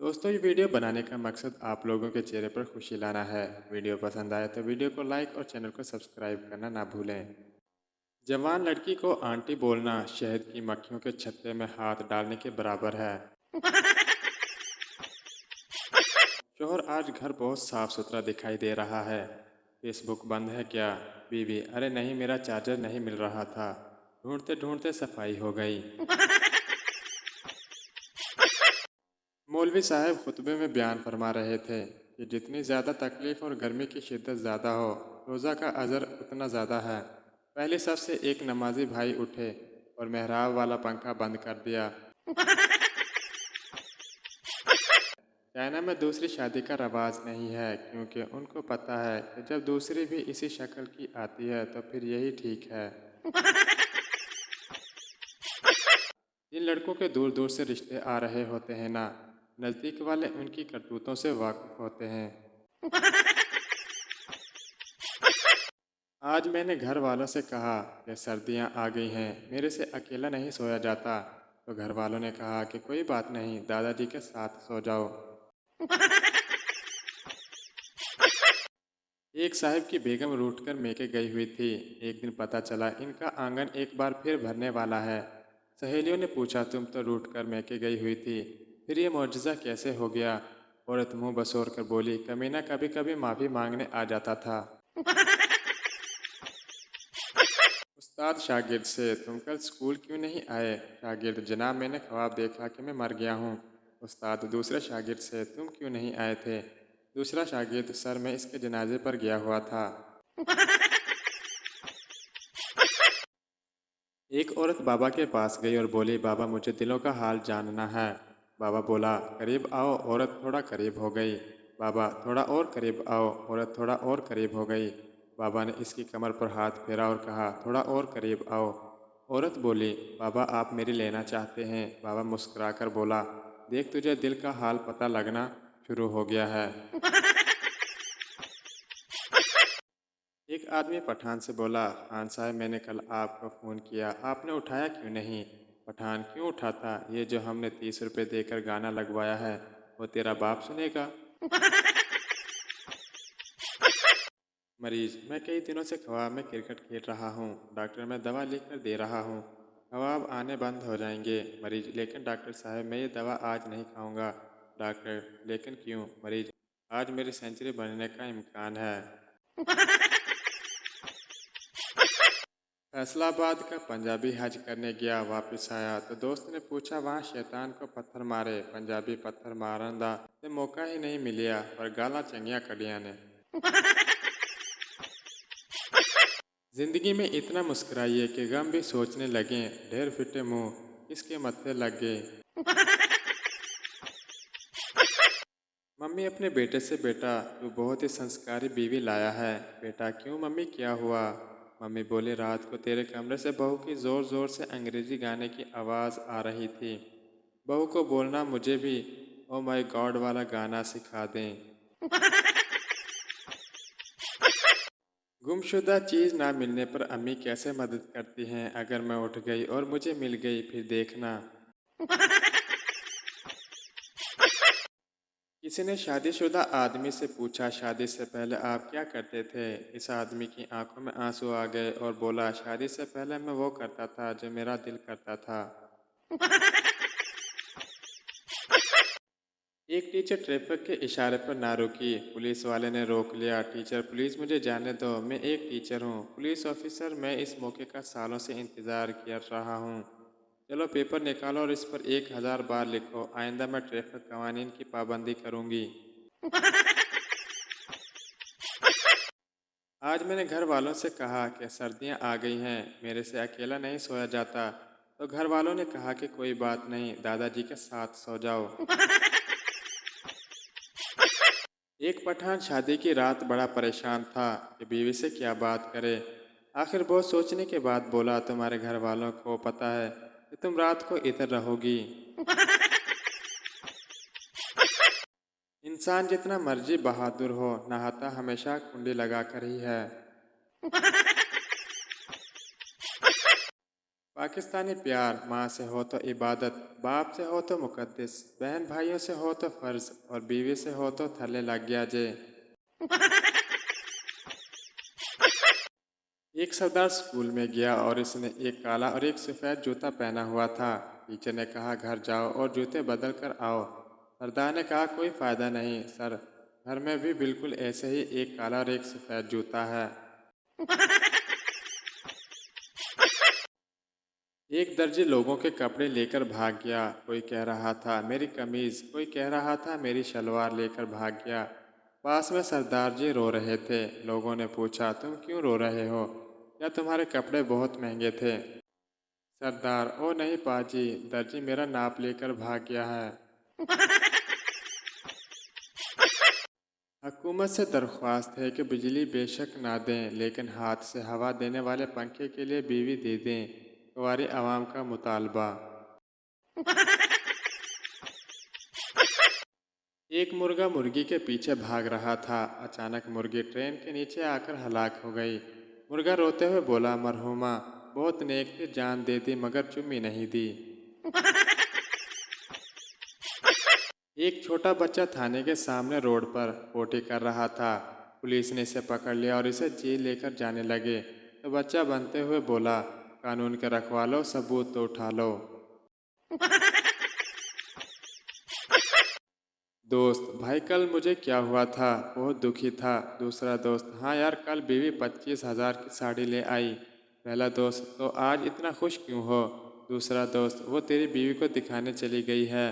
दोस्तों, ये वीडियो बनाने का मकसद आप लोगों के चेहरे पर खुशी लाना है। वीडियो पसंद आए तो वीडियो को लाइक और चैनल को सब्सक्राइब करना ना भूलें। जवान लड़की को आंटी बोलना शहद की मक्खियों के छत्ते में हाथ डालने के बराबर है। शोहर आज घर बहुत साफ सुथरा दिखाई दे रहा है। फेसबुक बंद है क्या? बीवी: अरे नहीं, मेरा चार्जर नहीं मिल रहा था। ढूंढते ढूंढते सफाई हो गई। मौलवी साहब खुतबे में बयान फरमा रहे थे कि जितनी ज़्यादा तकलीफ़ और गर्मी की शिद्दत ज़्यादा हो, रोज़ा का अजर उतना ज़्यादा है। पहली सफ से एक नमाजी भाई उठे और मेहराब वाला पंखा बंद कर दिया। चाइना में दूसरी शादी का रवाज नहीं है, क्योंकि उनको पता है कि जब दूसरी भी इसी शक्ल की आती है तो फिर यही ठीक है। जिन लड़कों के दूर दूर से रिश्ते आ रहे होते हैं ना, नज़दीक वाले उनकी करतूतों से वाकिफ होते हैं। आज मैंने घर वालों से कहा कि सर्दियां आ गई हैं, मेरे से अकेला नहीं सोया जाता। तो घर वालों ने कहा कि कोई बात नहीं, दादाजी के साथ सो जाओ। एक साहब की बेगम रूठकर मेके गई हुई थी। एक दिन पता चला इनका आंगन एक बार फिर भरने वाला है। सहेलियों ने पूछा, तुम तो रूठकर मेके गई हुई थी, फिर ये मुआजिज़ा कैसे हो गया? औरत मुंह बसोर कर बोली, कमीना कभी कभी माफ़ी मांगने आ जाता था। उस्ताद शागिर्द से, तुम कल स्कूल क्यों नहीं आए? शागिर्द: जनाब, मैंने ख्वाब देखा कि मैं मर गया हूँ। उस्ताद दूसरे शागिर्द से, तुम क्यों नहीं आए थे? दूसरा शागिर्द: सर, मैं इसके जनाजे पर गया हुआ था। एक औरत बाबा के पास गई और बोली, बाबा, मुझे दिलों का हाल जानना है। बाबा बोला, करीब आओ। औरत थोड़ा करीब हो गई। बाबा: थोड़ा और करीब आओ। औरत थोड़ा और करीब हो गई। बाबा ने इसकी कमर पर हाथ फेरा और कहा, थोड़ा और करीब आओ। औरत बोली, बाबा, आप मेरी लेना चाहते हैं? बाबा मुस्कुराकर बोला, देख, तुझे दिल का हाल पता लगना शुरू हो गया है। एक आदमी पठान से बोला, खान साहब, मैंने कल आपको फ़ोन किया, आपने उठाया क्यों नहीं? पठान: क्यों उठाता? ये जो हमने 30 रुपये देकर गाना लगवाया है, वो तेरा बाप सुनेगा? मरीज: मैं कई दिनों से ख्वाब में क्रिकेट खेल रहा हूँ। डॉक्टर, मैं दवा लिख कर दे रहा हूँ, ख्वाब आने बंद हो जाएंगे। मरीज: लेकिन डॉक्टर साहब, मैं ये दवा आज नहीं खाऊंगा। डॉक्टर: लेकिन क्यों? मरीज: आज मेरी सेंचुरी बनने का इम्कान है। फैसलाबाद का पंजाबी हज करने गया, वापस आया तो दोस्त ने पूछा, वहाँ शैतान को पत्थर मारे? पंजाबी: पत्थर मारन दा ते मौका ही नहीं मिलिया, पर गाला चंगिया कड़िया ने। जिंदगी में इतना मुस्कुराइए कि गम भी सोचने लगे, ढेर फिटे मुंह किसके मत्थे लग गए। मम्मी अपने बेटे से, बेटा, तू बहुत ही संस्कारी बीवी लाया है। बेटा: क्यों मम्मी, क्या हुआ? मम्मी बोली, रात को तेरे कमरे से बहू की ज़ोर ज़ोर से अंग्रेजी गाने की आवाज़ आ रही थी। बहू को बोलना मुझे भी ओ माय गॉड वाला गाना सिखा दें। गुमशुदा चीज़ ना मिलने पर अम्मी कैसे मदद करती हैं? अगर मैं उठ गई और मुझे मिल गई, फिर देखना। किसी ने शादीशुदा आदमी से पूछा, शादी से पहले आप क्या करते थे? इस आदमी की आंखों में आंसू आ गए और बोला, शादी से पहले मैं वो करता था जो मेरा दिल करता था। एक टीचर ट्रैफिक के इशारे पर ना रुकी। पुलिस वाले ने रोक लिया। टीचर: प्लीज़ मुझे जाने दो, मैं एक टीचर हूँ। पुलिस ऑफिसर: मैं इस मौके का सालों से इंतज़ार कर रहा हूँ। चलो पेपर निकालो और इस पर 1000 बार लिखो, आइंदा मैं ट्रैफिक कवानीन की पाबंदी करूँगी। आज मैंने घर वालों से कहा कि सर्दियां आ गई हैं, मेरे से अकेला नहीं सोया जाता। तो घर वालों ने कहा कि कोई बात नहीं, दादाजी के साथ सो जाओ। एक पठान शादी की रात बड़ा परेशान था कि बीवी से क्या बात करे। आखिर बहुत सोचने के बाद बोला, तुम्हारे घर वालों को पता है कि तुम रात को इधर रहोगी। इंसान जितना मर्जी बहादुर हो, नहाता हमेशा कुंडी लगा कर ही है। पाकिस्तानी प्यार, माँ से हो तो इबादत, बाप से हो तो मुकद्दस, बहन भाइयों से हो तो फ़र्ज और बीवी से हो तो थल्ले लग गया जे। एक सरदार स्कूल में गया और इसने एक काला और एक सफ़ेद जूता पहना हुआ था। टीचर ने कहा घर जाओ और जूते बदल कर आओ। सरदार ने कहा कोई फ़ायदा नहीं सर, घर में भी बिल्कुल ऐसे ही एक काला और एक सफ़ेद जूता है। एक दर्जी लोगों के कपड़े लेकर भाग गया। कोई कह रहा था मेरी कमीज़, कोई कह रहा था मेरी शलवार लेकर भाग गया। पास में सरदार जी रो रहे थे। लोगों ने पूछा तुम क्यों रो रहे हो, क्या तुम्हारे कपड़े बहुत महंगे थे? सरदार ओ नहीं पाजी, दर्जी मेरा नाप लेकर भाग गया है। हुकूमत से दरख्वास्त है कि बिजली बेशक ना दें लेकिन हाथ से हवा देने वाले पंखे के लिए बीवी दे दें। कुंवारी आवाम का मुतालबा। एक मुर्गा मुर्गी के पीछे भाग रहा था। अचानक मुर्गी ट्रेन के नीचे आकर हलाक हो गई। मुर्गा रोते हुए बोला मरहुमा बहुत नेक थी, जान दे दी मगर चुम्मी नहीं दी। एक छोटा बच्चा थाने के सामने रोड पर पोटी कर रहा था। पुलिस ने इसे पकड़ लिया और इसे जेल लेकर जाने लगे तो बच्चा बनते हुए बोला कानून के रखवालो, सबूत तो उठा लो। दोस्त भाई कल मुझे क्या हुआ था, बहुत दुखी था। दूसरा दोस्त हाँ यार कल बीवी 25,000 की साड़ी ले आई। पहला दोस्त तो आज इतना खुश क्यों हो? दूसरा दोस्त वो तेरी बीवी को दिखाने चली गई है।